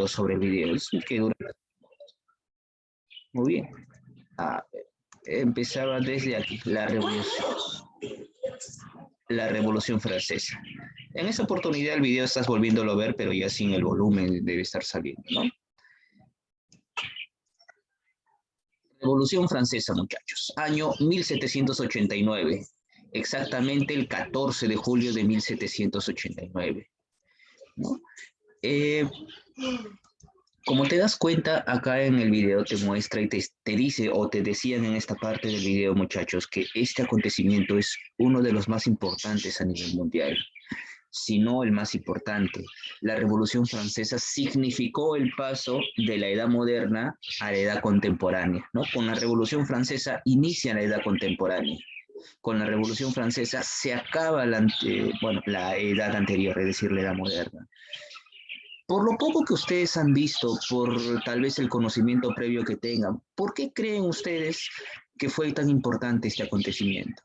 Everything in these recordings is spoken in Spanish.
sobre el video. Es que dura. Muy bien. Empezaba desde aquí, la Revolución Francesa. En esa oportunidad el video estás volviéndolo a ver, pero ya sin el volumen debe estar saliendo, ¿no? Revolución Francesa, muchachos. Año 1789. Exactamente el 14 de julio de 1789, ¿no? Como te das cuenta, acá en el video te muestra y te dice o te decían en esta parte del video, muchachos, que este acontecimiento es uno de los más importantes a nivel mundial, si no el más importante. La Revolución Francesa significó el paso de la edad moderna a la edad contemporánea, ¿no? Con la Revolución Francesa inicia la edad contemporánea. Con la Revolución Francesa se acaba la edad anterior, es decir, la edad moderna. Por lo poco que ustedes han visto, por tal vez el conocimiento previo que tengan, ¿por qué creen ustedes que fue tan importante este acontecimiento?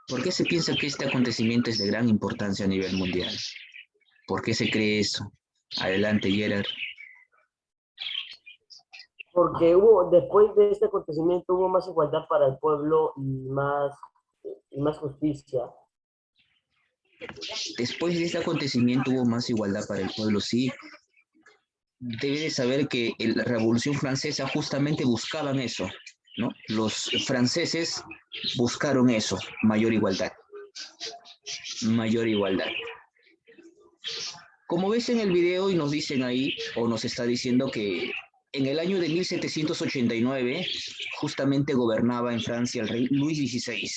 ¿Por qué se piensa que este acontecimiento es de gran importancia a nivel mundial? ¿Por qué se cree eso? Adelante, Gerard. Porque después de este acontecimiento hubo más igualdad para el pueblo y más justicia. Después de este acontecimiento hubo más igualdad para el pueblo, sí. Debe de saber que la Revolución Francesa justamente buscaban eso, ¿no? Los franceses buscaron eso, mayor igualdad. Mayor igualdad. Como ves en el video y nos dicen ahí, o nos está diciendo que en el año de 1789 justamente gobernaba en Francia el rey Luis XVI.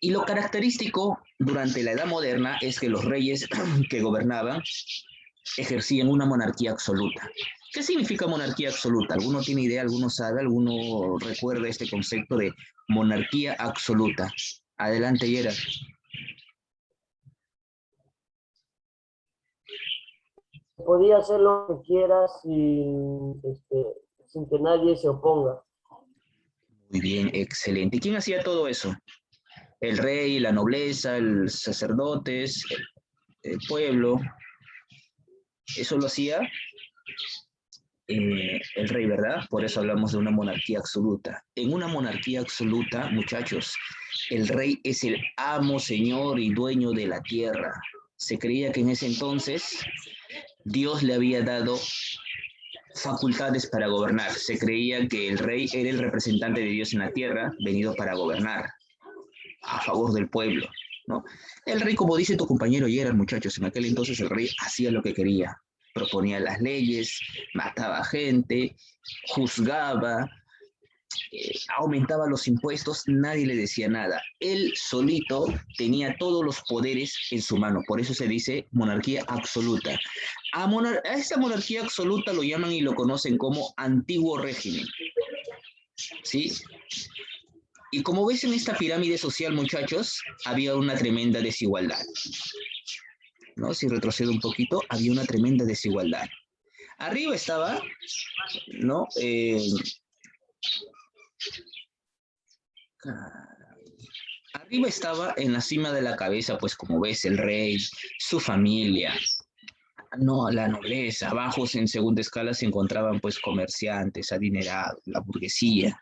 Y lo característico durante la Edad Moderna es que los reyes que gobernaban ejercían una monarquía absoluta. ¿Qué significa monarquía absoluta? ¿Alguno tiene idea, alguno sabe, alguno recuerda este concepto de monarquía absoluta? Adelante, Gerard. Podía hacer lo que quieras sin que nadie se oponga. Muy bien, excelente. ¿Y quién hacía todo eso? El rey, la nobleza, los sacerdotes, el pueblo. Eso lo hacía el rey, ¿verdad? Por eso hablamos de una monarquía absoluta. En una monarquía absoluta, muchachos, el rey es el amo, señor y dueño de la tierra. Se creía que en ese entonces Dios le había dado facultades para gobernar. Se creía que el rey era el representante de Dios en la tierra, venido para gobernar a favor del pueblo, ¿no? El rey, como dice tu compañero Gerard, muchachos, en aquel entonces el rey hacía lo que quería. Proponía las leyes, mataba gente, juzgaba, aumentaba los impuestos, nadie le decía nada. Él solito tenía todos los poderes en su mano, por eso se dice monarquía absoluta. A esta monarquía absoluta lo llaman y lo conocen como antiguo régimen, ¿sí? Y como ves en esta pirámide social, muchachos, había una tremenda desigualdad, ¿no? Si retrocedo un poquito, había una tremenda desigualdad. Arriba estaba, ¿no? Arriba estaba en la cima de la cabeza, pues como ves, el rey, su familia, no, la nobleza. Abajo en segunda escala se encontraban pues comerciantes, adinerados, la burguesía,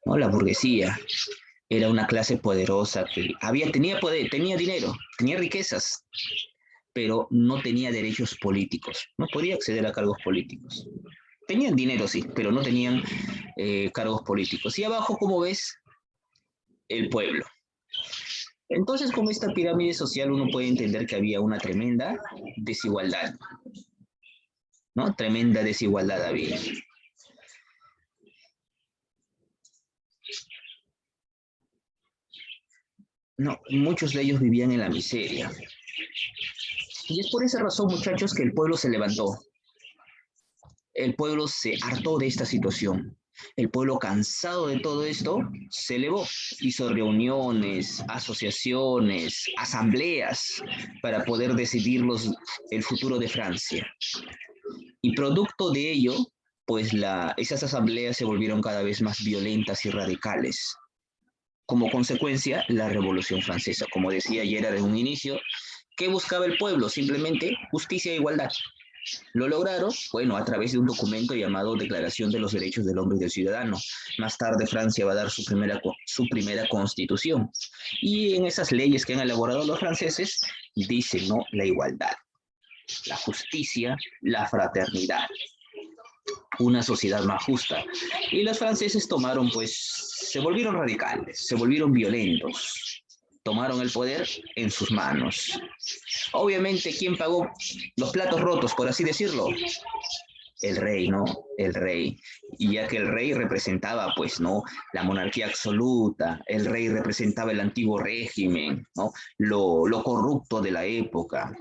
¿no? La burguesía era una clase poderosa que tenía poder, tenía dinero, tenía riquezas, pero no tenía derechos políticos, no podía acceder a cargos políticos. Tenían dinero, sí, pero no tenían cargos políticos. Y abajo, como ves, el pueblo. Entonces, con esta pirámide social uno puede entender que había una tremenda desigualdad, ¿no? Tremenda desigualdad había. No, muchos de ellos vivían en la miseria. Y es por esa razón, muchachos, que el pueblo se levantó. El pueblo se hartó de esta situación. El pueblo, cansado de todo esto, se elevó, hizo reuniones, asociaciones, asambleas para poder decidir el futuro de Francia. Y producto de ello, pues esas asambleas se volvieron cada vez más violentas y radicales. Como consecuencia, la Revolución Francesa. Como decía ayer en un inicio, ¿Qué buscaba el pueblo? Simplemente justicia e igualdad. Lo lograron, bueno, a través de un documento llamado Declaración de los Derechos del Hombre y del Ciudadano. Más tarde Francia va a dar su primera constitución. Y en esas leyes que han elaborado los franceses, dicen, ¿no? La igualdad, la justicia, la fraternidad, una sociedad más justa. Y los franceses tomaron, pues, se volvieron radicales, se volvieron violentos, tomaron el poder en sus manos. Obviamente, ¿quién pagó los platos rotos, por así decirlo? El rey, ¿no? El rey. Y ya que el rey representaba, pues, ¿no? La monarquía absoluta, el rey representaba el antiguo régimen, ¿no? Lo corrupto de la época.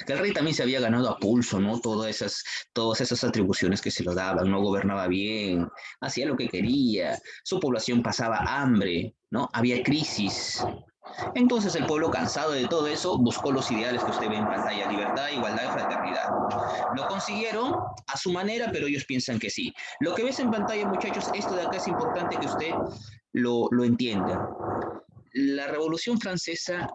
Que el rey también se había ganado a pulso, ¿no? Todas esas atribuciones que se lo daban, no gobernaba bien, hacía lo que quería, su población pasaba hambre, ¿no? Había crisis. Entonces el pueblo, cansado de todo eso, buscó los ideales que usted ve en pantalla: libertad, igualdad y fraternidad. Lo consiguieron a su manera, pero ellos piensan que sí. Lo que ves en pantalla, muchachos, esto de acá es importante que usted lo entienda. La Revolución Francesa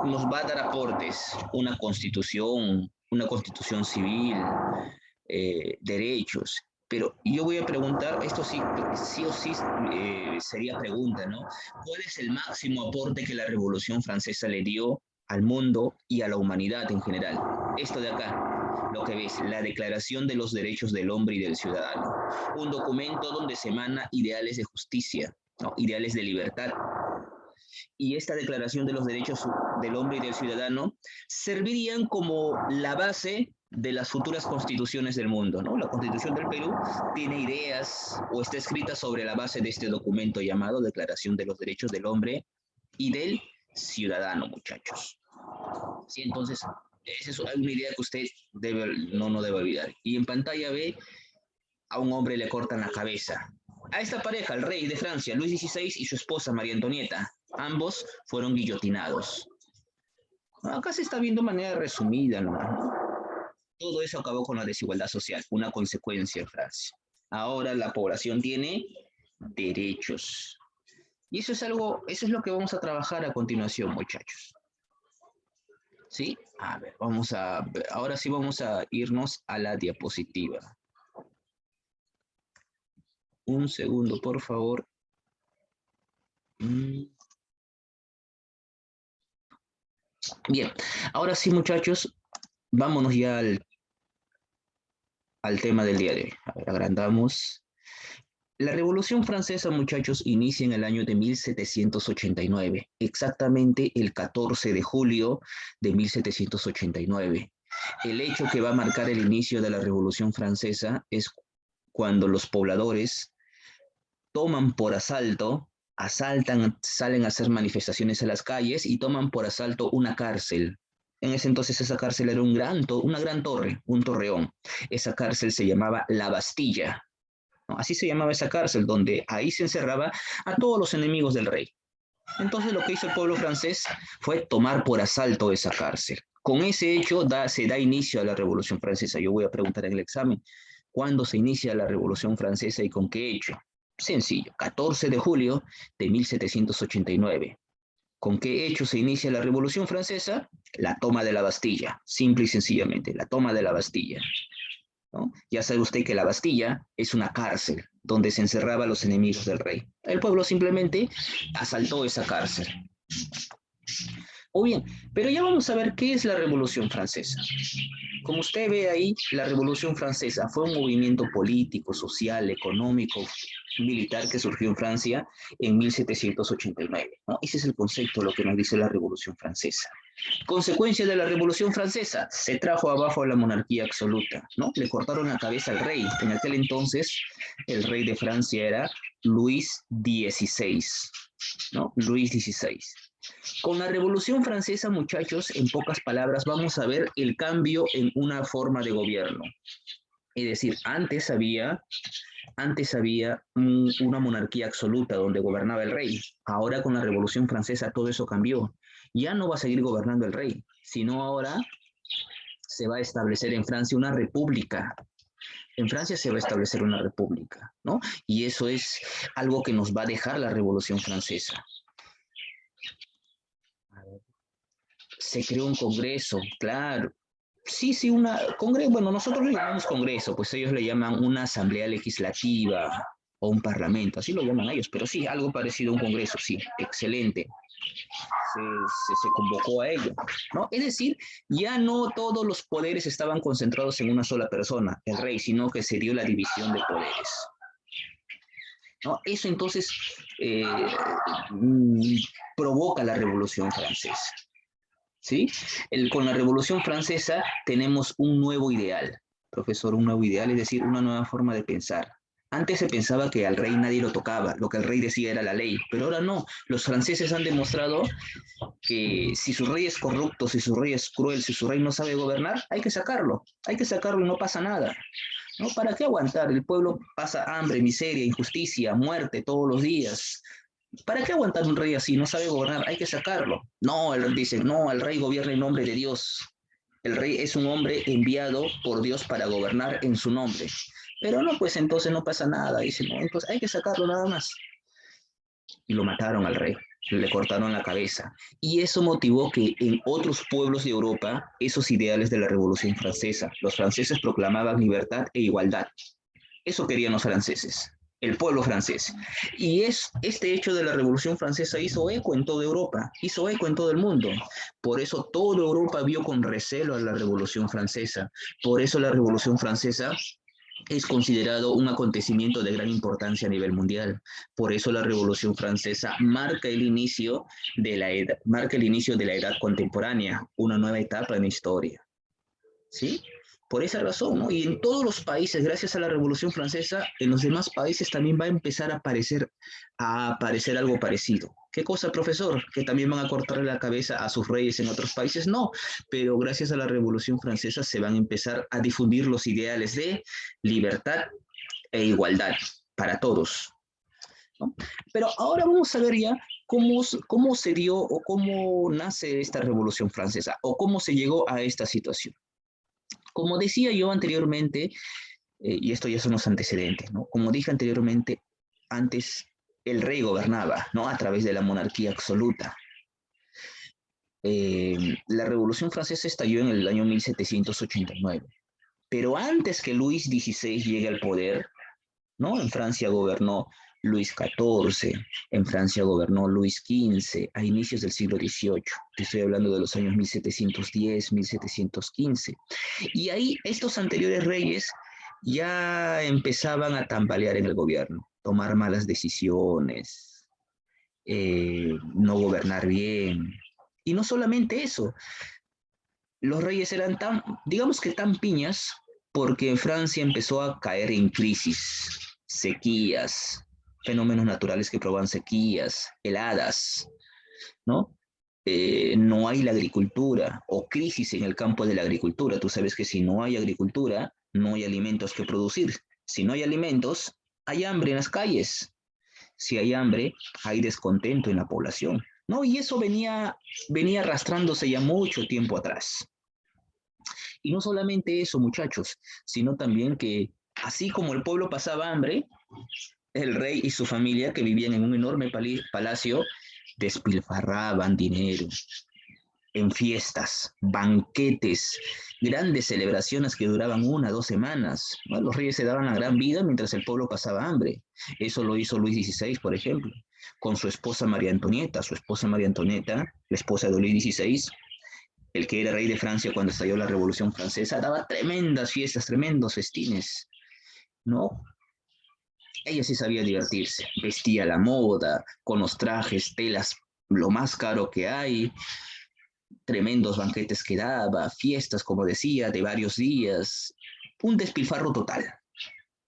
nos va a dar aportes: una constitución civil, derechos. Pero yo voy a preguntar, esto sí, sí o sí sería pregunta, ¿no? ¿Cuál es el máximo aporte que la Revolución Francesa le dio al mundo y a la humanidad en general? Esto de acá, lo que ves, la Declaración de los Derechos del Hombre y del Ciudadano. Un documento donde se emana ideales de justicia, ¿no? Ideales de libertad. Y esta Declaración de los Derechos del Hombre y del Ciudadano servirían como la base de las futuras constituciones del mundo, ¿no? La Constitución del Perú tiene ideas o está escrita sobre la base de este documento llamado Declaración de los Derechos del Hombre y del Ciudadano, muchachos. Sí, entonces, esa es una idea que usted no debe olvidar. Y en pantalla ve a un hombre le cortan la cabeza. A esta pareja, el rey de Francia, Luis XVI, y su esposa, María Antonieta, ambos fueron guillotinados. Acá se está viendo de manera resumida, ¿no? Todo eso acabó con la desigualdad social, una consecuencia en Francia. Ahora la población tiene derechos. Y eso es lo que vamos a trabajar a continuación, muchachos. ¿Sí? A ver, ahora sí vamos a irnos a la diapositiva. Un segundo, por favor. Bien, ahora sí, muchachos, vámonos ya al tema del día de hoy. A ver, agrandamos. La Revolución Francesa, muchachos, inicia en el año de 1789, exactamente el 14 de julio de 1789. El hecho que va a marcar el inicio de la Revolución Francesa es cuando los pobladores toman por asalto, asaltan, salen a hacer manifestaciones a las calles y toman por asalto una cárcel. En ese entonces esa cárcel era una gran torre, un torreón. Esa cárcel se llamaba La Bastilla, ¿no? Así se llamaba esa cárcel, donde ahí se encerraba a todos los enemigos del rey. Entonces lo que hizo el pueblo francés fue tomar por asalto esa cárcel. Con ese hecho se da inicio a la Revolución Francesa. Yo voy a preguntar en el examen, ¿cuándo se inicia la Revolución Francesa y con qué hecho? Sencillo, 14 de julio de 1789. ¿Con qué hecho se inicia la Revolución Francesa? La toma de la Bastilla, simple y sencillamente, la toma de la Bastilla, ¿no? Ya sabe usted que la Bastilla es una cárcel donde se encerraba a los enemigos del rey. El pueblo simplemente asaltó esa cárcel. O bien, pero ya vamos a ver qué es la Revolución Francesa. Como usted ve ahí, la Revolución Francesa fue un movimiento político, social, económico, militar que surgió en Francia en 1789, ¿no? Ese es el concepto, lo que nos dice la Revolución Francesa. Consecuencia de la Revolución Francesa, se trajo abajo a la monarquía absoluta, ¿no? Le cortaron la cabeza al rey. En aquel entonces, el rey de Francia era Luis XVI, ¿no? Luis XVI. Con la Revolución Francesa, muchachos, en pocas palabras, vamos a ver el cambio en una forma de gobierno. Es decir, antes había una monarquía absoluta donde gobernaba el rey. Ahora con la Revolución Francesa todo eso cambió. Ya no va a seguir gobernando el rey, sino ahora se va a establecer en Francia una república. En Francia se va a establecer una república, ¿no? Y eso es algo que nos va a dejar la Revolución Francesa. Se creó un congreso, claro. Sí, sí, congreso, bueno, nosotros le llamamos congreso, pues ellos le llaman una asamblea legislativa o un parlamento, así lo llaman ellos, pero sí, algo parecido a un congreso, sí, excelente. Se convocó a ello, ¿no? Es decir, ya no todos los poderes estaban concentrados en una sola persona, el rey, sino que se dio la división de poderes, ¿no? Eso entonces eh, mm, provoca la Revolución Francesa. ¿Sí? Con la Revolución Francesa tenemos un nuevo ideal, profesor, un nuevo ideal, es decir, una nueva forma de pensar. Antes se pensaba que al rey nadie lo tocaba, lo que el rey decía era la ley, pero ahora no. Los franceses han demostrado que si su rey es corrupto, si su rey es cruel, si su rey no sabe gobernar, hay que sacarlo y no pasa nada. ¿No? ¿Para qué aguantar? El pueblo pasa hambre, miseria, injusticia, muerte todos los días. ¿Para qué aguantar un rey así? No sabe gobernar, hay que sacarlo. No, dice, no, el rey gobierna en nombre de Dios. El rey es un hombre enviado por Dios para gobernar en su nombre. Pero no, pues entonces no pasa nada. Dice, no, entonces hay que sacarlo nada más. Y lo mataron al rey, le cortaron la cabeza. Y eso motivó que en otros pueblos de Europa, esos ideales de la Revolución Francesa, los franceses proclamaban libertad e igualdad. Eso querían los franceses, el pueblo francés. Y este hecho de la Revolución Francesa hizo eco en toda Europa, hizo eco en todo el mundo. Por eso toda Europa vio con recelo a la Revolución Francesa. Por eso la Revolución Francesa es considerado un acontecimiento de gran importancia a nivel mundial. Por eso la Revolución Francesa marca el inicio de la edad contemporánea, una nueva etapa en la historia. ¿Sí? Por esa razón, ¿no? Y en todos los países, gracias a la Revolución Francesa, en los demás países también va a empezar a aparecer algo parecido. ¿Qué cosa, profesor? ¿Que también van a cortarle la cabeza a sus reyes en otros países? No, pero gracias a la Revolución Francesa se van a empezar a difundir los ideales de libertad e igualdad para todos, ¿no? Pero ahora vamos a ver ya cómo se dio o cómo nace esta Revolución Francesa o cómo se llegó a esta situación. Como decía yo anteriormente, y esto ya son los antecedentes, ¿no? Como dije anteriormente, antes el rey gobernaba, ¿no? A través de la monarquía absoluta. La Revolución Francesa estalló en el año 1789, pero antes que Luis XVI llegue al poder, ¿no? En Francia gobernó Luis XIV, en Francia gobernó Luis XV a inicios del siglo XVIII. Te estoy hablando de los años 1710, 1715. Y ahí estos anteriores reyes ya empezaban a tambalear en el gobierno, tomar malas decisiones, no gobernar bien. Y no solamente eso, los reyes eran digamos que tan piñas, porque Francia empezó a caer en crisis, sequías, fenómenos naturales que provocan sequías, heladas, ¿no? No hay la agricultura o crisis en el campo de la agricultura. Tú sabes que si no hay agricultura, no hay alimentos que producir. Si no hay alimentos, hay hambre en las calles. Si hay hambre, hay descontento en la población, ¿no? Y eso venía arrastrándose ya mucho tiempo atrás. Y no solamente eso, muchachos, sino también que así como el pueblo pasaba hambre, el rey y su familia, que vivían en un enorme palacio, despilfarraban dinero en fiestas, banquetes, grandes celebraciones que duraban 1 o 2 semanas, ¿no? Los reyes se daban la gran vida mientras el pueblo pasaba hambre. Eso lo hizo Luis XVI, por ejemplo, con su esposa María Antonieta. Su esposa María Antonieta, la esposa de Luis XVI, el que era rey de Francia cuando estalló la Revolución Francesa, daba tremendas fiestas, tremendos festines, ¿no? Ella sí sabía divertirse, vestía a la moda, con los trajes, telas, lo más caro que hay, tremendos banquetes que daba, fiestas, como decía, de varios días, un despilfarro total,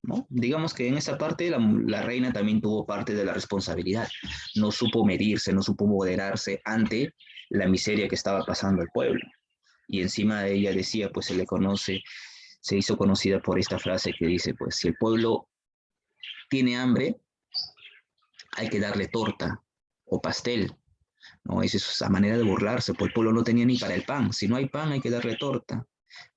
¿no? Digamos que en esa parte la reina también tuvo parte de la responsabilidad, no supo medirse, no supo moderarse ante la miseria que estaba pasando el pueblo. Y encima de ella decía, pues se hizo conocida por esta frase que dice, pues si el pueblo tiene hambre, hay que darle torta o pastel, ¿no? Esa es esa manera de burlarse, pues el pueblo no tenía ni para el pan, si no hay pan hay que darle torta,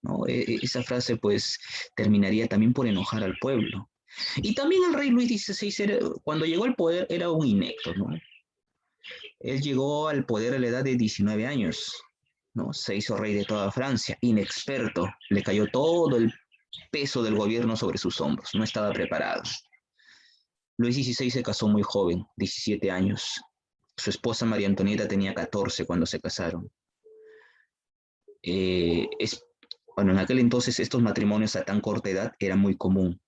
¿no? Esa frase pues terminaría también por enojar al pueblo. Y también el rey Luis XVI, cuando llegó al poder, era un inepto, ¿no? Él llegó al poder a la edad de 19 años, ¿no? Se hizo rey de toda Francia, inexperto, le cayó todo el peso del gobierno sobre sus hombros, no estaba preparado. Luis XVI se casó muy joven, 17 años. Su esposa María Antonieta tenía 14 cuando se casaron. Bueno, en aquel entonces estos matrimonios a tan corta edad era muy común.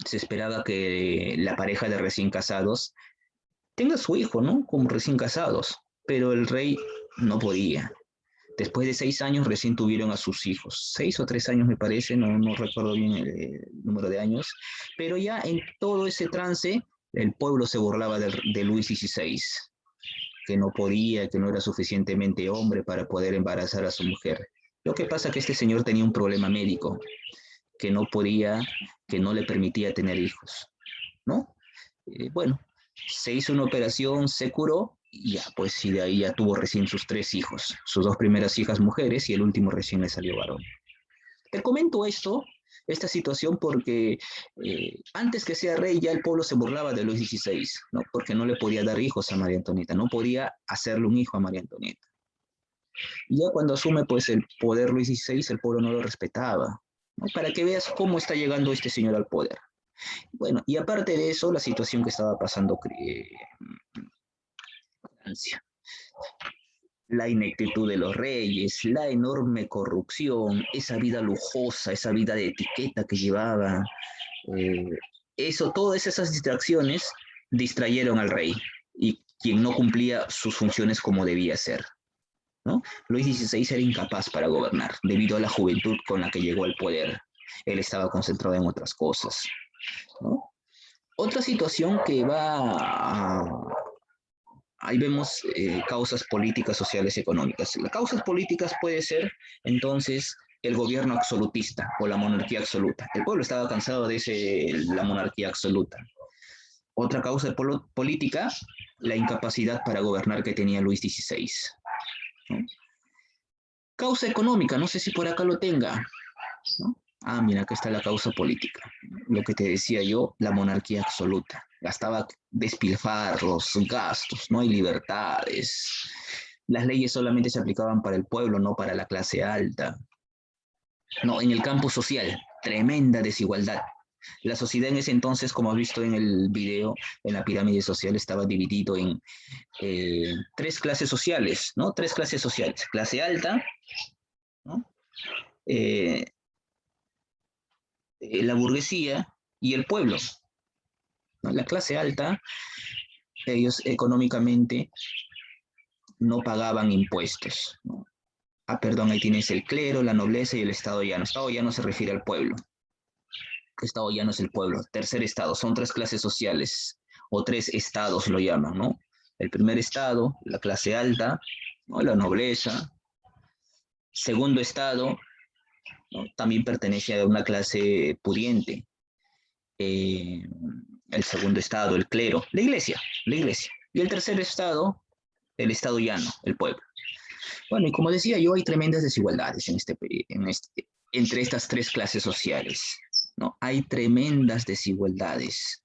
Se esperaba que la pareja de recién casados tenga su hijo, ¿no? Como recién casados, pero el rey no podía. Después de 6 años recién tuvieron a sus hijos. 6 o 3 años me parece, no recuerdo bien el número de años, pero ya en todo ese trance el pueblo se burlaba de Luis XVI, que no podía, que no era suficientemente hombre para poder embarazar a su mujer. Lo que pasa es que este señor tenía un problema médico, que no podía, que no le permitía tener hijos, ¿no? Bueno, se hizo una operación, se curó y ya, pues y de ahí ya tuvo recién sus 3 hijos, sus 2 primeras hijas mujeres y el último recién le salió varón. Te comento esta situación porque antes que sea rey ya el pueblo se burlaba de Luis XVI, ¿no? Porque no le podía dar hijos a María Antonieta, no podía hacerle un hijo a María Antonieta. Y ya cuando asume pues el poder Luis XVI, el pueblo no lo respetaba, ¿no? Para que veas cómo está llegando este señor al poder. Bueno, y aparte de eso, la situación que estaba pasando Francia, la ineptitud de los reyes, la enorme corrupción, esa vida lujosa, esa vida de etiqueta que llevaba, eh, todas esas distracciones distrayeron al rey y quien no cumplía sus funciones como debía ser, ¿no? Luis XVI era incapaz para gobernar debido a la juventud con la que llegó al poder. Él estaba concentrado en otras cosas, ¿no? Otra situación que ahí vemos causas políticas, sociales y económicas. Las causas políticas puede ser, entonces, el gobierno absolutista o la monarquía absoluta. El pueblo estaba cansado de la monarquía absoluta. Otra causa política, la incapacidad para gobernar que tenía Luis XVI, ¿no? Causa económica, no sé si por acá lo tenga, ¿no? Ah, mira, acá está la causa política. Lo que te decía yo, la monarquía absoluta. Gastaba despilfarros, gastos, no hay libertades. Las leyes solamente se aplicaban para el pueblo, no para la clase alta. No, en el campo social, tremenda desigualdad. La sociedad en ese entonces, como has visto en el video, en la pirámide social estaba dividido en 3 clases sociales, ¿no? 3 clases sociales. Clase alta, ¿no? Eh, la burguesía y el pueblo, ¿no? La clase alta, ellos económicamente no pagaban impuestos, ¿no? Ah, perdón, ahí tienes el clero, la nobleza y el estado llano. Estado llano se refiere al pueblo. Estado llano es el pueblo. Tercer estado, son 3 clases sociales, o 3 estados lo llaman, ¿no? El primer estado, la clase alta, ¿no? La nobleza. Segundo estado, ¿no? También pertenece a una clase pudiente. Eh, el segundo estado, el clero, la iglesia, la iglesia. Y el tercer estado, el estado llano, el pueblo. Bueno, y como decía yo, hay tremendas desigualdades entre estas 3 clases sociales, ¿no? Hay tremendas desigualdades.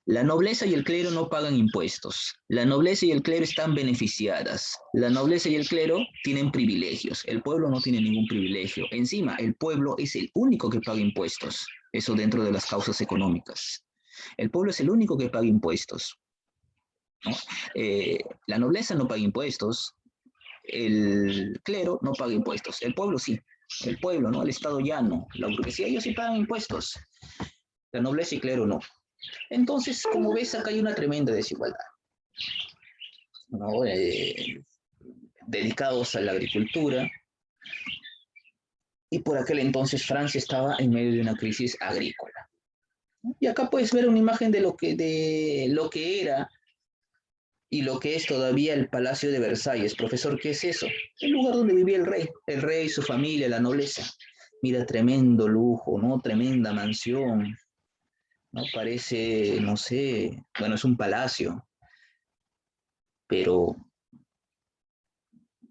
La nobleza y el clero no pagan impuestos. La nobleza y el clero están beneficiadas. La nobleza y el clero tienen privilegios. El pueblo no tiene ningún privilegio. Encima, el pueblo es el único que paga impuestos. Eso dentro de las causas económicas. El pueblo es el único que paga impuestos, ¿no? La nobleza no paga impuestos. El clero no paga impuestos. El pueblo sí. El pueblo, ¿no? El estado llano, la burguesía, ellos sí pagan impuestos. La nobleza y clero no. Entonces, como ves, acá hay una tremenda desigualdad, ¿no? Dedicados a la agricultura, y por aquel entonces Francia estaba en medio de una crisis agrícola. Y acá puedes ver una imagen de lo que era y lo que es todavía el Palacio de Versalles. Profesor, ¿qué es eso? El lugar donde vivía el rey, su familia, la nobleza. Mira, tremendo lujo, ¿no? Tremenda mansión, ¿no? Parece, no sé, bueno, es un palacio, pero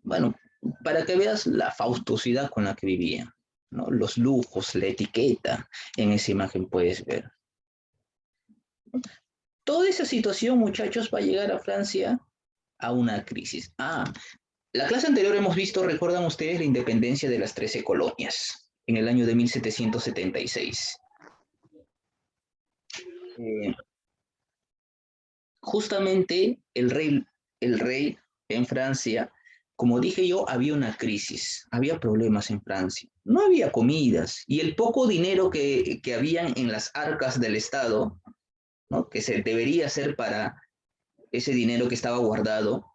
bueno, para que veas la faustosidad con la que vivía, ¿no? Los lujos, la etiqueta, en esa imagen puedes ver. Toda esa situación, muchachos, va a llegar a Francia a una crisis. Ah, La clase anterior hemos visto, recuerdan ustedes, la independencia de las 13 colonias en el año de 1776. Justamente el rey en Francia, como dije yo, había una crisis, había problemas en Francia, no había comidas y el poco dinero que había en las arcas del Estado, ¿no? Que se debería ser para ese dinero que estaba guardado,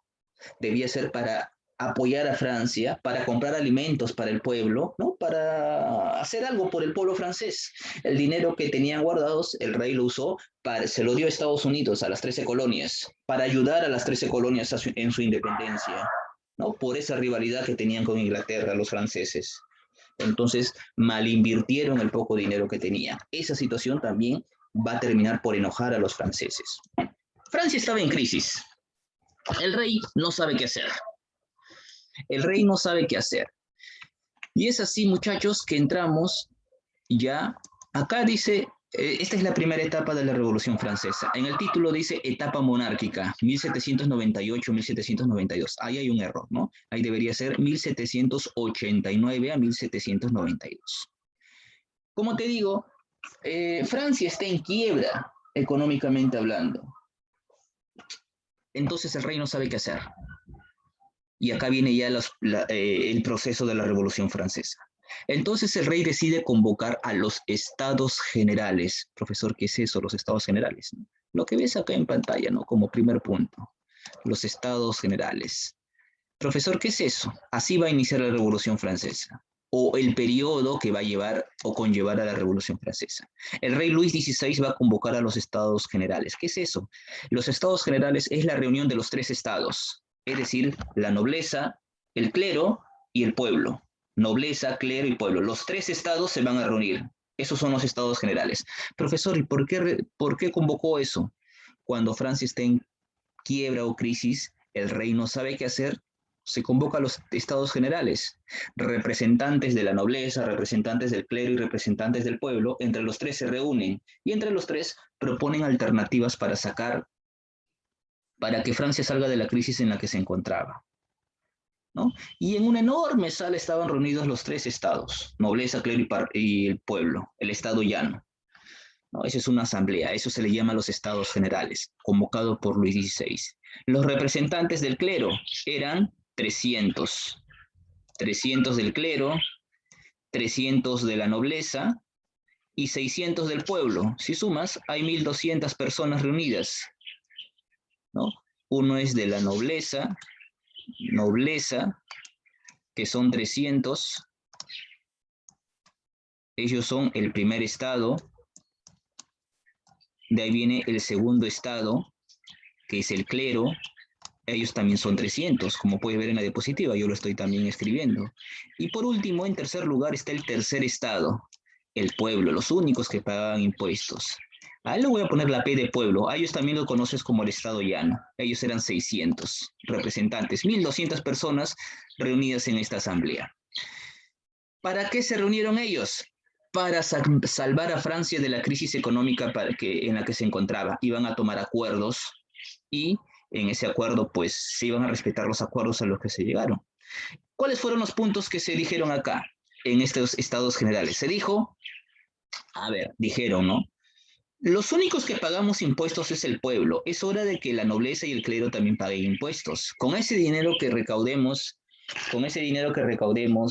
debía ser para apoyar a Francia, para comprar alimentos para el pueblo, ¿no? Para hacer algo por el pueblo francés. El dinero que tenían guardados, el rey lo usó, se lo dio a Estados Unidos, a las 13 colonias, para ayudar a las 13 colonias en su independencia, ¿no? Por esa rivalidad que tenían con Inglaterra los franceses. Entonces, malinvirtieron el poco dinero que tenían. Esa situación también va a terminar por enojar a los franceses. Francia estaba en crisis. El rey no sabe qué hacer. El rey no sabe qué hacer. Y es así, muchachos, que entramos ya. Acá dice, esta es la primera etapa de la Revolución Francesa. En el título dice etapa monárquica, 1798-1792. Ahí hay un error, ¿no? Ahí debería ser 1789 a 1792. Como te digo, Francia está en quiebra económicamente hablando. Entonces el rey no sabe qué hacer. Y acá viene ya el proceso de la Revolución Francesa. Entonces el rey decide convocar a los estados generales. Profesor, ¿qué es eso, los estados generales? Lo que ves acá en pantalla, ¿no? Como primer punto, los estados generales. Profesor, ¿qué es eso? Así va a iniciar la Revolución Francesa, o el periodo que va a llevar o conllevar a la Revolución Francesa. El rey Luis XVI va a convocar a los estados generales. ¿Qué es eso? Los estados generales es la reunión de los tres estados, es decir, la nobleza, el clero y el pueblo. Nobleza, clero y pueblo. Los tres estados se van a reunir. Esos son los estados generales. Profesor, ¿y por qué convocó eso? Cuando Francia está en quiebra o crisis, el rey no sabe qué hacer, se convoca a los estados generales, representantes de la nobleza, representantes del clero y representantes del pueblo, entre los tres se reúnen y entre los tres proponen alternativas para que Francia salga de la crisis en la que se encontraba, ¿no? Y en una enorme sala estaban reunidos los tres estados, nobleza, clero y el pueblo, el estado llano. ¿No? Eso es una asamblea, eso se le llama los estados generales, convocado por Luis XVI. Los representantes del clero eran 300 del clero, 300 de la nobleza y 600 del pueblo. Si sumas, hay 1.200 personas reunidas, ¿no? Uno es de la nobleza, que son 300, ellos son el primer estado, de ahí viene el segundo estado, que es el clero, ellos también son 300, como puedes ver en la diapositiva, yo lo estoy también escribiendo. Y por último, en tercer lugar está el tercer estado, el pueblo, los únicos que pagan impuestos. A él le voy a poner la P de pueblo, a ellos también lo conoces como el estado llano. Ellos eran 600 representantes, 1.200 personas reunidas en esta asamblea. ¿Para qué se reunieron ellos? Para salvar a Francia de la crisis económica en la que se encontraba. Iban a tomar acuerdos y en ese acuerdo pues se iban a respetar los acuerdos a los que se llegaron. ¿Cuáles fueron los puntos que se dijeron acá en estos estados generales? Se dijo, dijeron, ¿no? Los únicos que pagamos impuestos es el pueblo. Es hora de que la nobleza y el clero también paguen impuestos. Con ese dinero que recaudemos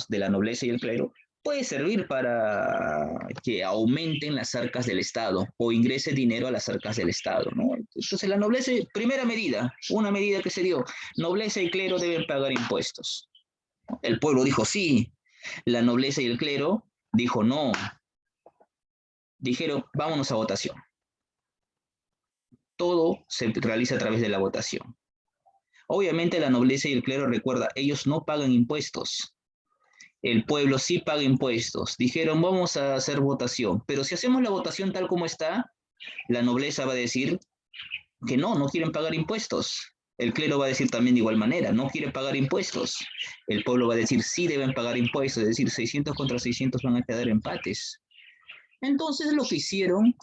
de la nobleza y el clero, puede servir para que aumenten las arcas del Estado o ingrese dinero a las arcas del Estado, ¿no? Entonces la nobleza, primera medida, una medida que se dio, nobleza y clero deben pagar impuestos. El pueblo dijo sí, la nobleza y el clero dijo no. Dijeron, vámonos a votación. Todo se realiza a través de la votación. Obviamente la nobleza y el clero, recuerda, ellos no pagan impuestos. El pueblo sí paga impuestos. Dijeron, vamos a hacer votación. Pero si hacemos la votación tal como está, la nobleza va a decir que no quieren pagar impuestos. El clero va a decir también de igual manera, no quieren pagar impuestos. El pueblo va a decir, sí deben pagar impuestos, es decir, 600 contra 600 van a quedar empates. Entonces lo que hicieron,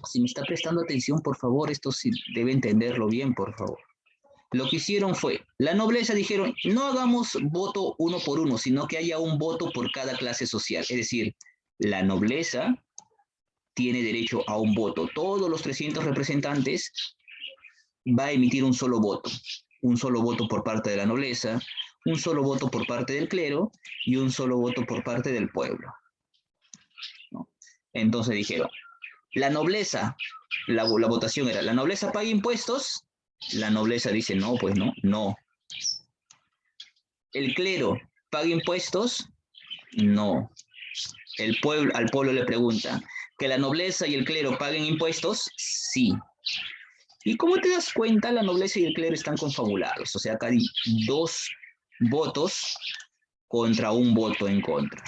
si me está prestando atención, por favor, esto sí debe entenderlo bien, por favor. Lo que hicieron fue, la nobleza dijeron, no hagamos voto uno por uno, sino que haya un voto por cada clase social. Es decir, la nobleza tiene derecho a un voto. Todos los 300 representantes va a emitir un solo voto por parte de la nobleza, un solo voto por parte del clero y un solo voto por parte del pueblo, ¿no? Entonces dijeron, la nobleza, la votación era, ¿la nobleza paga impuestos? La nobleza dice, no, pues no, no. ¿El clero paga impuestos? No. El pueblo, al pueblo le pregunta, ¿que la nobleza y el clero paguen impuestos? Sí. Y como te das cuenta, la nobleza y el clero están confabulados. O sea, acá hay 2 votos contra un voto en contra,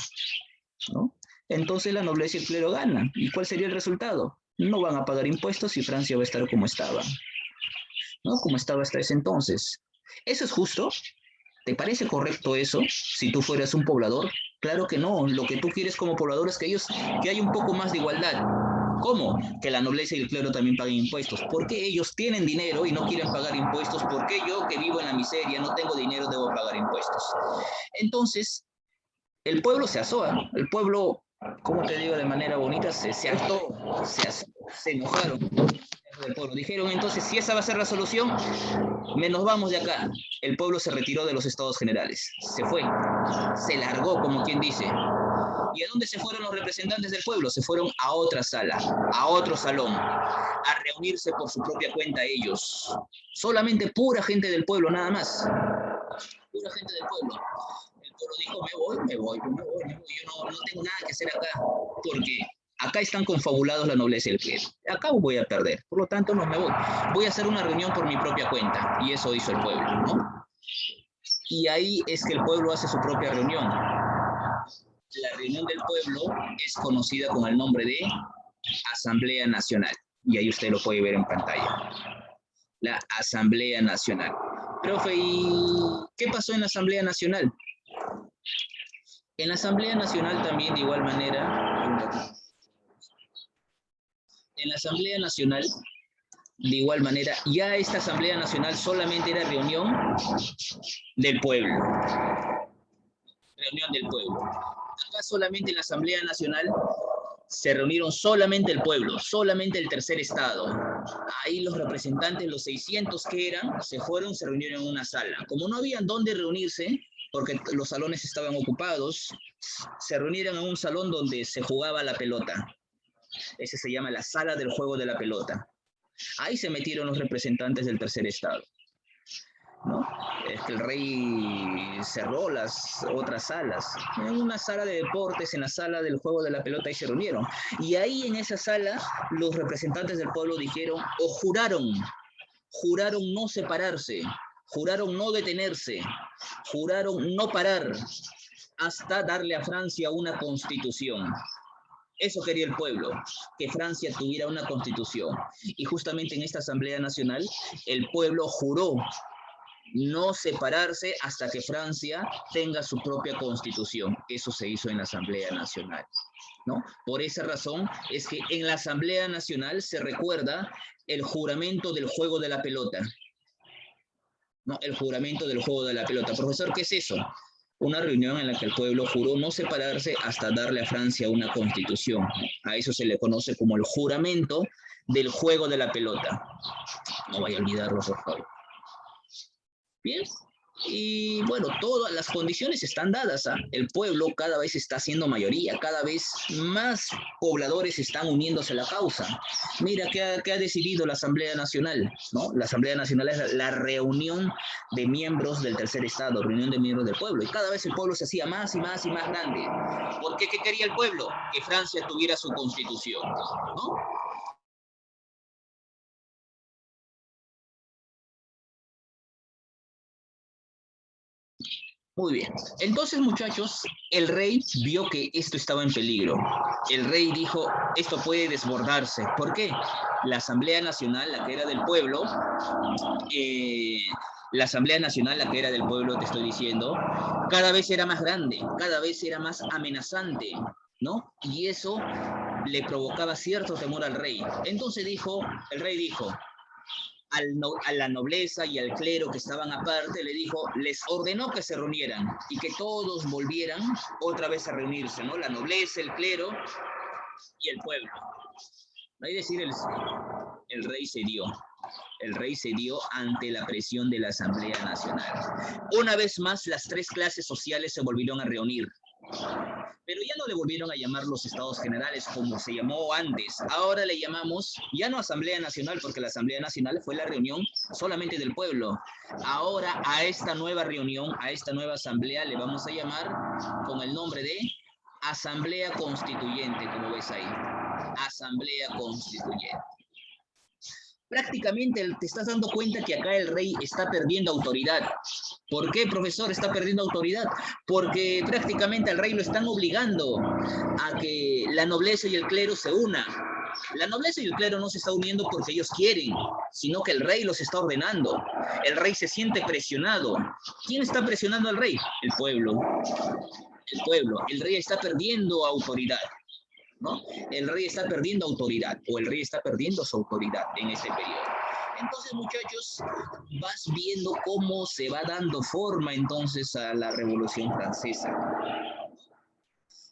¿no? Entonces la nobleza y el clero ganan. ¿Y cuál sería el resultado? No van a pagar impuestos y Francia va a estar como estaba, ¿no? Como estaba hasta ese entonces. ¿Eso es justo? ¿Te parece correcto eso si tú fueras un poblador? Claro que no. Lo que tú quieres como poblador es que que haya un poco más de igualdad. ¿Cómo? Que la nobleza y el clero también paguen impuestos. ¿Por qué ellos tienen dinero y no quieren pagar impuestos? ¿Por qué yo, que vivo en la miseria, no tengo dinero, debo pagar impuestos? Entonces, el pueblo se asó, ¿eh? El pueblo, como te digo de manera bonita, se hartó, se enojaron del pueblo. Dijeron entonces, si esa va a ser la solución, nos vamos de acá. El pueblo se retiró de los estados generales, se fue, se largó, como quien dice. ¿Y a dónde se fueron los representantes del pueblo? Se fueron a otra sala, a otro salón, a reunirse por su propia cuenta ellos. Solamente pura gente del pueblo, nada más. Pura gente del pueblo. El pueblo dijo, me voy. Yo no tengo nada que hacer acá, porque acá están confabulados la nobleza y el clero. Acá voy a perder, por lo tanto no me voy. Voy a hacer una reunión por mi propia cuenta, y eso hizo el pueblo, ¿no? Y ahí es que el pueblo hace su propia reunión. La reunión del pueblo es conocida con el nombre de Asamblea Nacional, y ahí usted lo puede ver en pantalla. La Asamblea Nacional. Profe, ¿y qué pasó en la Asamblea Nacional? En la Asamblea Nacional también de igual manera, en la Asamblea Nacional, de igual manera, ya esta Asamblea Nacional solamente era reunión del pueblo. Reunión del pueblo. Acá solamente en la Asamblea Nacional se reunieron solamente el pueblo, solamente el tercer estado. Ahí los representantes, los 600 que eran, se fueron, se reunieron en una sala. Como no habían dónde reunirse, porque los salones estaban ocupados, se reunieron en un salón donde se jugaba la pelota. Ese se llama la sala del juego de la pelota. Ahí se metieron los representantes del tercer estado, ¿no? Es que el rey cerró las otras salas. En una sala de deportes, en la sala del juego de la pelota, ahí se reunieron. Y ahí en esa sala, los representantes del pueblo dijeron, o juraron no separarse, juraron no detenerse, juraron no parar hasta darle a Francia una constitución. Eso quería el pueblo, que Francia tuviera una constitución. Y justamente en esta Asamblea Nacional, el pueblo juró no separarse hasta que Francia tenga su propia constitución. Eso se hizo en la Asamblea Nacional, ¿no? Por esa razón es que en la Asamblea Nacional se recuerda el juramento del juego de la pelota, ¿no? El juramento del juego de la pelota. Profesor, ¿qué es eso? Una reunión en la que el pueblo juró no separarse hasta darle a Francia una constitución. A eso se le conoce como el juramento del juego de la pelota. No vaya a olvidarlo, por favor. Bien, y bueno, todas las condiciones están dadas, ¿eh? El pueblo cada vez está siendo mayoría, cada vez más pobladores están uniéndose a la causa. Mira, ¿qué ha decidido la Asamblea Nacional? ¿No? La Asamblea Nacional es la reunión de miembros del tercer estado, reunión de miembros del pueblo, y cada vez el pueblo se hacía más y más y más grande. ¿Por qué? ¿Qué quería el pueblo? Que Francia tuviera su constitución, ¿no? Muy bien. Entonces, muchachos, el rey vio que esto estaba en peligro. El rey dijo, esto puede desbordarse. ¿Por qué? La Asamblea Nacional, la que era del pueblo, la Asamblea Nacional, la que era del pueblo, te estoy diciendo, cada vez era más grande, cada vez era más amenazante, ¿no? Y eso le provocaba cierto temor al rey. Entonces el rey dijo, a la nobleza y al clero que estaban aparte, le dijo, les ordenó que se reunieran y que todos volvieran otra vez a reunirse, ¿no? La nobleza, el clero y el pueblo. Es decir, el rey cedió. El rey cedió ante la presión de la Asamblea Nacional. Una vez más, las tres clases sociales se volvieron a reunir. Pero ya no le volvieron a llamar los estados generales como se llamó antes. Ahora le llamamos, ya no Asamblea Nacional, porque la Asamblea Nacional fue la reunión solamente del pueblo. Ahora a esta nueva reunión, a esta nueva asamblea, le vamos a llamar con el nombre de Asamblea Constituyente, como ves ahí. Asamblea Constituyente. Prácticamente te estás dando cuenta que acá el rey está perdiendo autoridad. ¿Por qué, profesor, está perdiendo autoridad? Porque prácticamente al rey lo están obligando a que la nobleza y el clero se unan. La nobleza y el clero no se está uniendo porque ellos quieren, sino que el rey los está ordenando. El rey se siente presionado. ¿Quién está presionando al rey? El pueblo. El pueblo. El rey está perdiendo autoridad, ¿no? El rey está perdiendo autoridad, o el rey está perdiendo su autoridad en este periodo. Entonces, muchachos, vas viendo cómo se va dando forma entonces a la Revolución Francesa.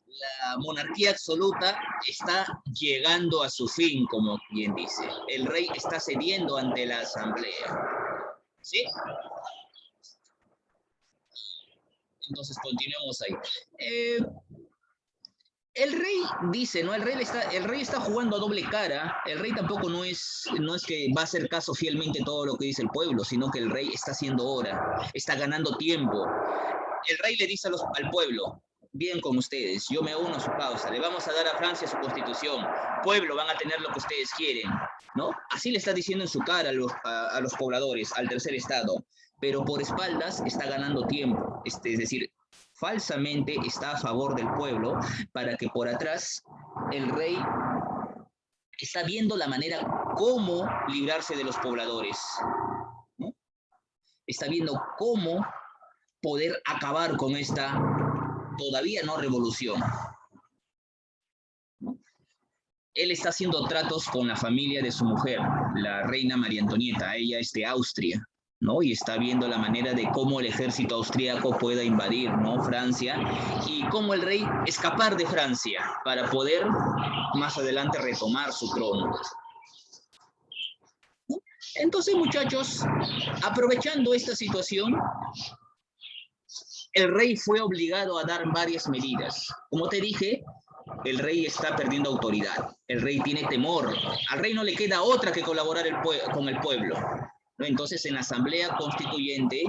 La monarquía absoluta está llegando a su fin, como quien dice. El rey está cediendo ante la asamblea. ¿Sí? Entonces, continuemos ahí. El rey dice, ¿no? El rey está jugando a doble cara. El rey tampoco no es que va a hacer caso fielmente todo lo que dice el pueblo, sino que el rey está haciendo hora, está ganando tiempo. El rey le dice al pueblo, bien con ustedes, yo me uno a su causa, le vamos a dar a Francia su constitución, pueblo, van a tener lo que ustedes quieren, ¿no? Así le está diciendo en su cara a los pobladores, al tercer estado, pero por espaldas está ganando tiempo, es decir, falsamente está a favor del pueblo para que por atrás el rey está viendo la manera cómo librarse de los pobladores, ¿no? Está viendo cómo poder acabar con esta todavía no revolución, ¿no? Él está haciendo tratos con la familia de su mujer, la reina María Antonieta, ella es de Austria, ¿no? Y está viendo la manera de cómo el ejército austríaco pueda invadir, ¿no? Francia, y cómo el rey escapar de Francia para poder más adelante retomar su trono. ¿No? Entonces, muchachos, aprovechando esta situación, el rey fue obligado a dar varias medidas. Como te dije, el rey está perdiendo autoridad. El rey tiene temor. Al rey no le queda otra que colaborar con el pueblo. Entonces, en la Asamblea Constituyente,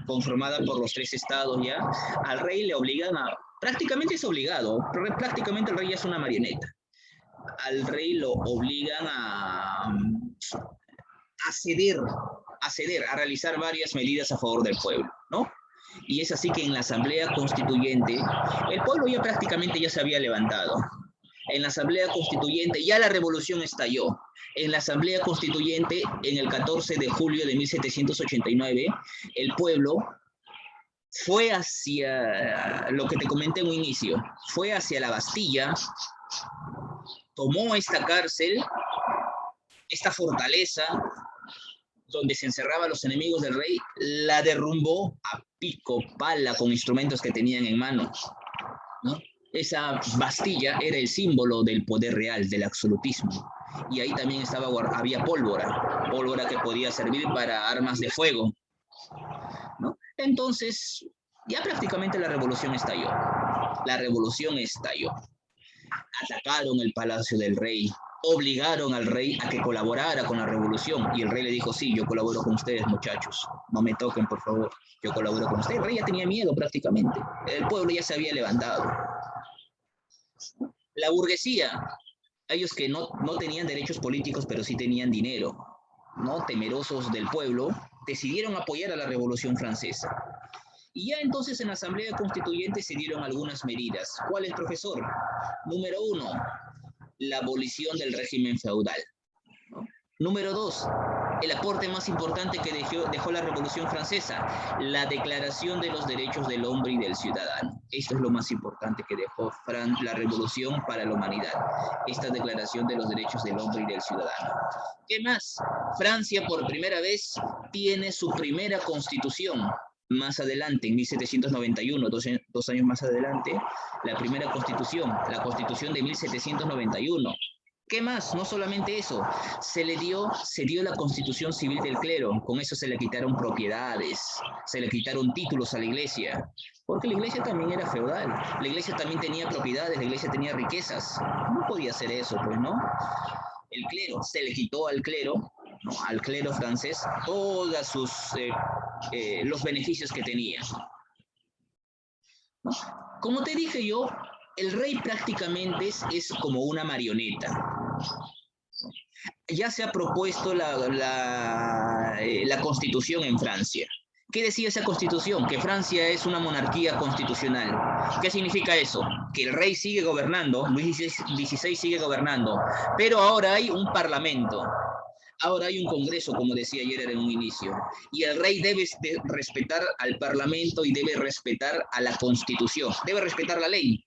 conformada por los tres estados ya, al rey le obligan a... Prácticamente es obligado. Prácticamente el rey ya es una marioneta. Al rey lo obligan a ceder, a realizar varias medidas a favor del pueblo, ¿no? Y es así que en la Asamblea Constituyente, el pueblo ya prácticamente ya se había levantado. En la Asamblea Constituyente ya la revolución estalló. En la Asamblea Constituyente, en el 14 de julio de 1789, el pueblo fue hacia lo que te comenté en un inicio, fue hacia la Bastilla, tomó esta cárcel, esta fortaleza, donde se encerraban los enemigos del rey, la derrumbó a pico, pala, con instrumentos que tenían en mano, ¿no? Esa Bastilla era el símbolo del poder real, del absolutismo. Y ahí también había pólvora que podía servir para armas de fuego, ¿no? Entonces, ya prácticamente la revolución estalló. La revolución estalló. Atacaron el palacio del rey, obligaron al rey a que colaborara con la revolución, y el rey le dijo, sí, yo colaboro con ustedes, muchachos, no me toquen, por favor, yo colaboro con ustedes. El rey ya tenía miedo prácticamente, el pueblo ya se había levantado. La burguesía, ellos que no tenían derechos políticos, pero sí tenían dinero, ¿no? Temerosos del pueblo, decidieron apoyar a la Revolución Francesa. Y ya entonces en la Asamblea Constituyente se dieron algunas medidas. ¿Cuál es, profesor? Número 1, la abolición del régimen feudal, ¿no? Número 2, el aporte más importante que dejó la Revolución Francesa, la Declaración de los Derechos del Hombre y del Ciudadano. Esto es lo más importante que dejó la Revolución para la humanidad, esta Declaración de los Derechos del Hombre y del Ciudadano. ¿Qué más? Francia por primera vez tiene su primera constitución. Más adelante, en 1791, dos años más adelante, la primera constitución, la constitución de 1791. ¿Qué más? No solamente eso, se dio la constitución civil del clero, con eso se le quitaron propiedades, se le quitaron títulos a la iglesia, porque la iglesia también era feudal, la iglesia también tenía propiedades, la iglesia tenía riquezas, no podía hacer eso, pues, ¿no? El clero, se le quitó al clero, ¿no? Al clero francés, todos los beneficios que tenía, ¿no? Como te dije yo, el rey prácticamente es como una marioneta. Ya se ha propuesto la constitución en Francia. ¿Qué decía esa constitución? Que Francia es una monarquía constitucional. ¿Qué significa eso? Que el rey sigue gobernando, Luis XVI sigue gobernando, pero ahora hay un parlamento. Ahora hay un congreso, como decía ayer en un inicio, y el rey debe respetar al parlamento y debe respetar a la constitución, debe respetar la ley,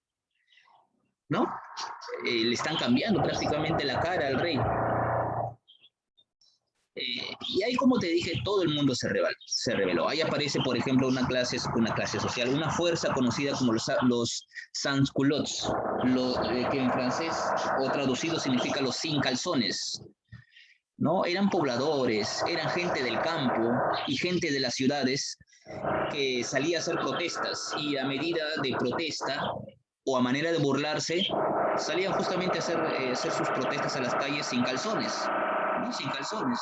¿no? Le están cambiando prácticamente la cara al rey. Y ahí, como te dije, todo el mundo se rebeló. Ahí aparece, por ejemplo, una clase social, una fuerza conocida como los sans-culottes, que en francés o traducido significa los sin calzones, ¿no? Eran pobladores, eran gente del campo y gente de las ciudades que salía a hacer protestas y a medida de protesta o a manera de burlarse, salían justamente a hacer sus protestas a las calles sin calzones, ¿no? Sin calzones.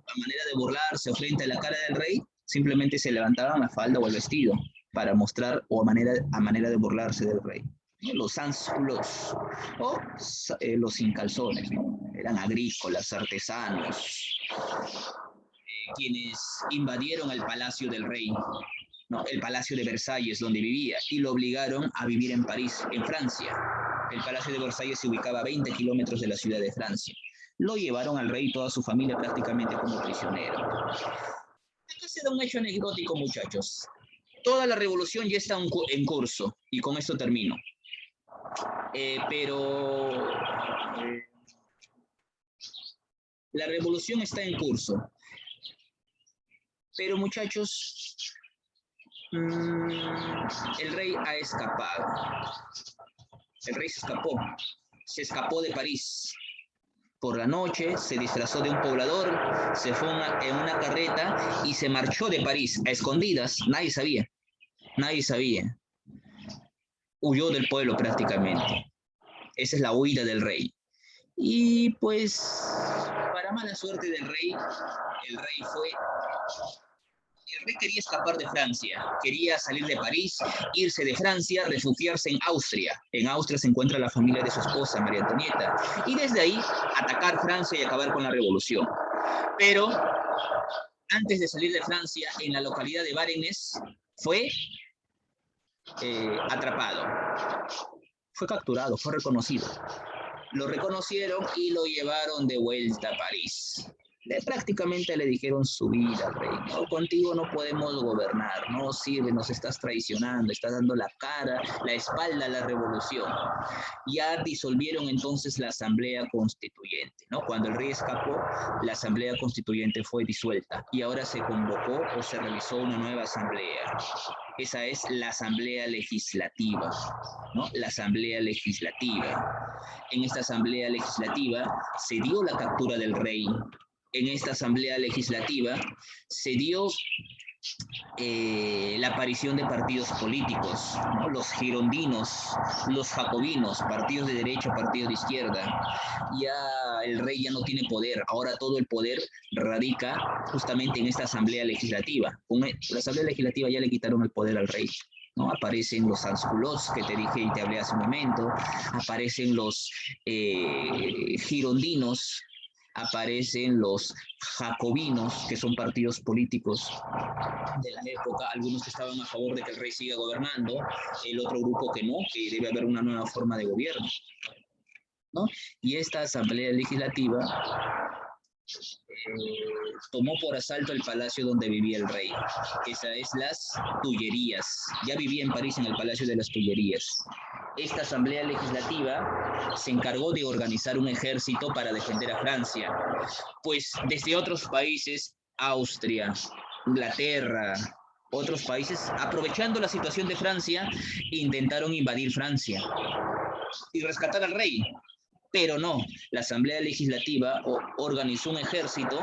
A manera de burlarse o frente a la cara del rey, simplemente se levantaban la falda o el vestido para mostrar o a manera de burlarse del rey. Los sans-culottes o los sin calzones, ¿no? Eran agrícolas, artesanos, quienes invadieron el palacio del rey, ¿no? El palacio de Versalles, donde vivía, y lo obligaron a vivir en París, en Francia. El palacio de Versalles se ubicaba a 20 kilómetros de la ciudad de Francia. Lo llevaron al rey y toda su familia prácticamente como prisionero. Acá se da un hecho anecdótico, muchachos. Toda la revolución ya está en curso, y con esto termino. Pero la revolución está en curso. Pero, muchachos, el rey ha escapado. El rey se escapó de París. Por la noche se disfrazó de un poblador, se fue en una carreta y se marchó de París a escondidas. Nadie sabía. Huyó del pueblo prácticamente. Esa es la huida del rey. Y pues, para mala suerte del rey, el rey quería escapar de Francia, quería salir de París, irse de Francia, refugiarse en Austria. En Austria se encuentra la familia de su esposa, María Antonieta, y desde ahí atacar Francia y acabar con la revolución. Pero antes de salir de Francia, en la localidad de Varennes, fue atrapado. Fue capturado, fue reconocido. Lo reconocieron y lo llevaron de vuelta a París. Prácticamente le dijeron su vida al rey, no, contigo no podemos gobernar, no sirve, nos estás traicionando, estás dando la cara, la espalda a la revolución. Ya disolvieron entonces la asamblea constituyente, ¿no? Cuando el rey escapó, la asamblea constituyente fue disuelta y ahora se convocó o se realizó una nueva asamblea. Esa es la asamblea legislativa, ¿no? La asamblea legislativa. En esta asamblea legislativa se dio la captura del rey. En esta asamblea legislativa se dio la aparición de partidos políticos, ¿no? Los girondinos, los jacobinos, partidos de derecha, partidos de izquierda. Ya el rey ya no tiene poder, ahora todo el poder radica justamente en esta asamblea legislativa. Con la asamblea legislativa ya le quitaron el poder al rey, ¿no? Aparecen los sans-culottes que te dije y te hablé hace un momento, aparecen los girondinos, aparecen los jacobinos, que son partidos políticos de la época, algunos que estaban a favor de que el rey siga gobernando, el otro grupo que no, que debe haber una nueva forma de gobierno, ¿no? Y esta asamblea legislativa tomó por asalto el palacio donde vivía el rey. Esa es las Tullerías. Ya vivía en París en el Palacio de las Tullerías. Esta asamblea legislativa se encargó de organizar un ejército para defender a Francia, pues desde otros países, Austria, Inglaterra, otros países, aprovechando la situación de Francia, intentaron invadir Francia y rescatar al rey. Pero no, la Asamblea Legislativa organizó un ejército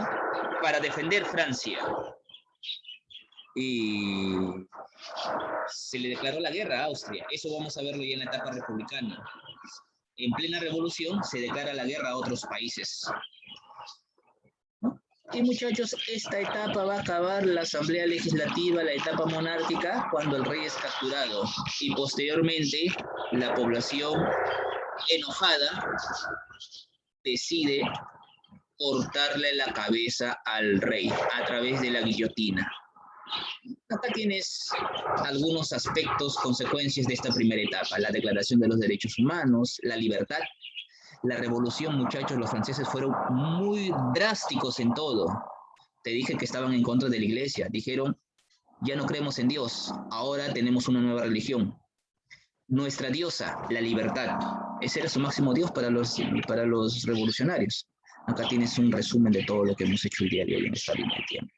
para defender Francia. Y se le declaró la guerra a Austria. Eso vamos a verlo ya en la etapa republicana. En plena revolución se declara la guerra a otros países. Y muchachos, esta etapa va a acabar la Asamblea Legislativa, la etapa monárquica, cuando el rey es capturado. Y posteriormente la población enojada decide cortarle la cabeza al rey a través de la guillotina. Acá tienes algunos aspectos, consecuencias de esta primera etapa: la Declaración de los Derechos Humanos, la libertad, la revolución. Muchachos, los franceses fueron muy drásticos en todo. Te dije que estaban en contra de la iglesia. Dijeron, ya no creemos en Dios, ahora tenemos una nueva religión. Nuestra diosa, la libertad. Ese era su máximo Dios para los revolucionarios. Acá tienes un resumen de todo lo que hemos hecho el día de hoy en esta línea de tiempo.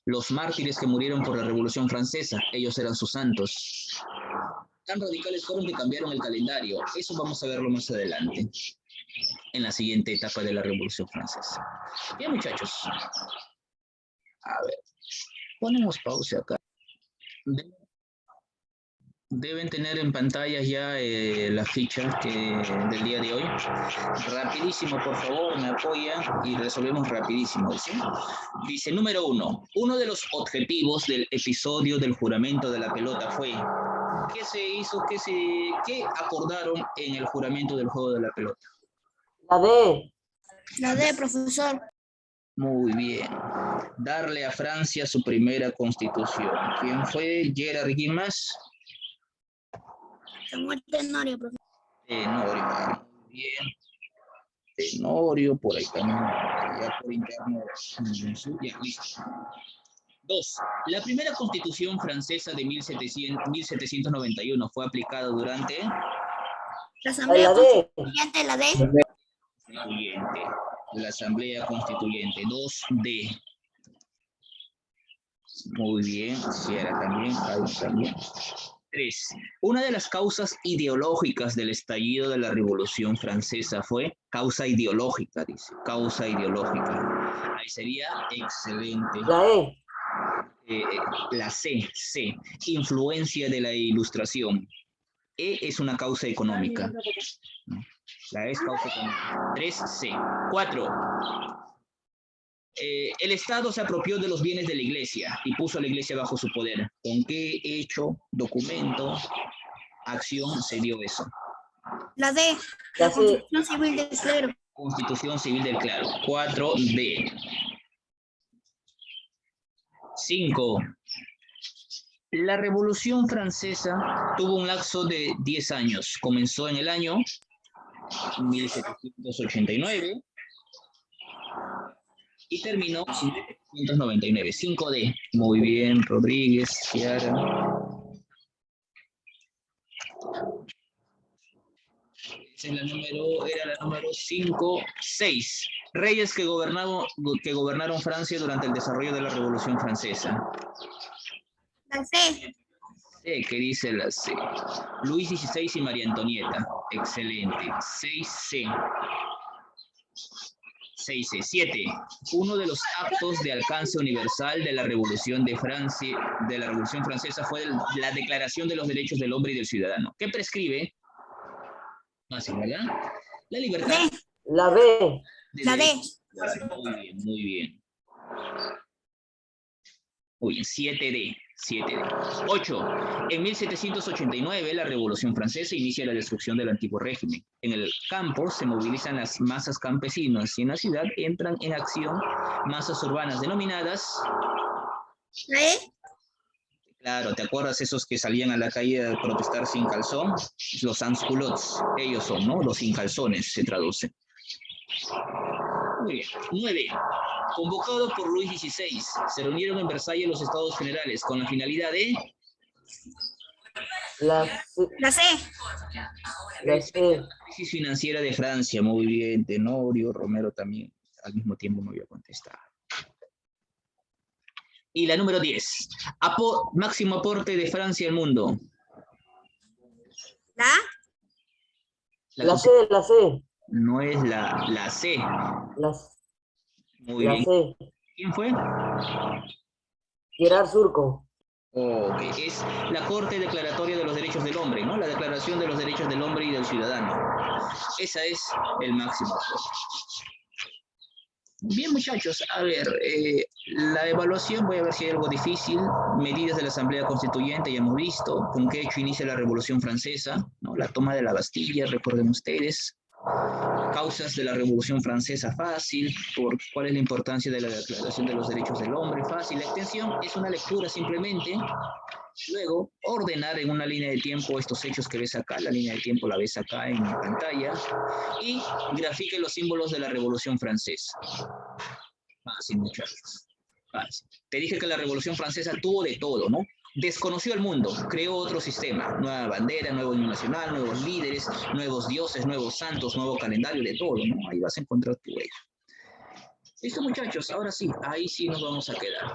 Los mártires que murieron por la Revolución Francesa, ellos eran sus santos. Tan radicales fueron que cambiaron el calendario. Eso vamos a verlo más adelante, en la siguiente etapa de la Revolución Francesa. Bien, muchachos. A ver, ponemos pausa acá. Deben tener en pantalla ya las fichas del día de hoy. Rapidísimo, por favor, me apoya y resolvemos rapidísimo. Dice, número 1. Uno de los objetivos del episodio del juramento de la pelota fue... ¿Qué se hizo? ¿Qué acordaron en el juramento del juego de la pelota? La D. La D, profesor. Muy bien. Darle a Francia su primera constitución. ¿Quién fue? Gerard Guimás. Samuel Tenorio, profesor. Tenorio, muy bien. Tenorio, por ahí también, ya por interno. Ya, listo. 2. La primera constitución francesa de 1791 fue aplicada durante... La Asamblea Constituyente, la D. Constituyente. La Asamblea Constituyente, 2D. Muy bien, Sierra también, Carlos también. 3. Una de las causas ideológicas del estallido de la Revolución Francesa fue causa ideológica, dice. Causa ideológica. Ahí sería excelente. La E. La C. Influencia de la Ilustración. E es una causa económica. La E es causa económica. 3C. 4. El Estado se apropió de los bienes de la Iglesia y puso a la Iglesia bajo su poder. ¿Con qué hecho, documento, acción se dio eso? La D. La Constitución Civil del Clero. Constitución Civil del Clero. 4D. 5. La Revolución Francesa tuvo un lapso de 10 años. Comenzó en el año 1789 y terminó en 1799. 5D. Muy bien, Rodríguez, Ciara. Esa es era la número 5. 6. Reyes que gobernaron Francia durante el desarrollo de la Revolución Francesa. La C. ¿Qué dice la C? Luis XVI y María Antonieta. Excelente. 6C. 6C. 7. Uno de los actos de alcance universal de la Revolución de Francia, de la Revolución Francesa, fue la Declaración de los Derechos del Hombre y del Ciudadano. ¿Qué prescribe? Así, ¿verdad? La libertad. D. La B. La D. Muy bien, muy bien. Muy bien, 7D. 8. En 1789, la Revolución Francesa inicia la destrucción del antiguo régimen. En el campo se movilizan las masas campesinas y en la ciudad entran en acción masas urbanas denominadas... La E. Claro, ¿te acuerdas esos que salían a la calle a protestar sin calzón? Los sans-culottes, ellos son, ¿no? Los sin calzones se traduce. Muy bien. 9. Convocados por Luis XVI, se reunieron en Versalles los Estados Generales con la finalidad de... La La C. Crisis financiera de Francia. Muy bien. Tenorio, Romero también al mismo tiempo me voy a contestar. Y la número 10. Máximo aporte de Francia al mundo. La C. No es la C. Muy La bien. C. ¿Quién fue? Gerard Surco. Ok, es la Corte Declaratoria de los Derechos del Hombre, ¿no? La Declaración de los Derechos del Hombre y del Ciudadano. Esa es el máximo aporte. Bien, muchachos, a ver, la evaluación, voy a ver si hay algo difícil. Medidas de la Asamblea Constituyente, ya hemos visto. ¿Con qué hecho inicia la Revolución Francesa? ¿No? La toma de la Bastilla, recuerden ustedes. Causas de la Revolución Francesa, fácil. ¿Cuál es la importancia de la Declaración de los Derechos del Hombre? Fácil. La extensión es una lectura simplemente. Luego, ordenar en una línea de tiempo estos hechos que ves acá. La línea de tiempo la ves acá en la pantalla. Y grafique los símbolos de la Revolución Francesa. Fácil, muchachos. Fácil. Te dije que la Revolución Francesa tuvo de todo, ¿no? Desconoció el mundo, creó otro sistema, nueva bandera, nuevo himno nacional, nuevos líderes, nuevos dioses, nuevos santos, nuevo calendario, de todo, ¿no? Ahí vas a encontrar tu eje. Listo, muchachos, ahora sí, ahí sí nos vamos a quedar.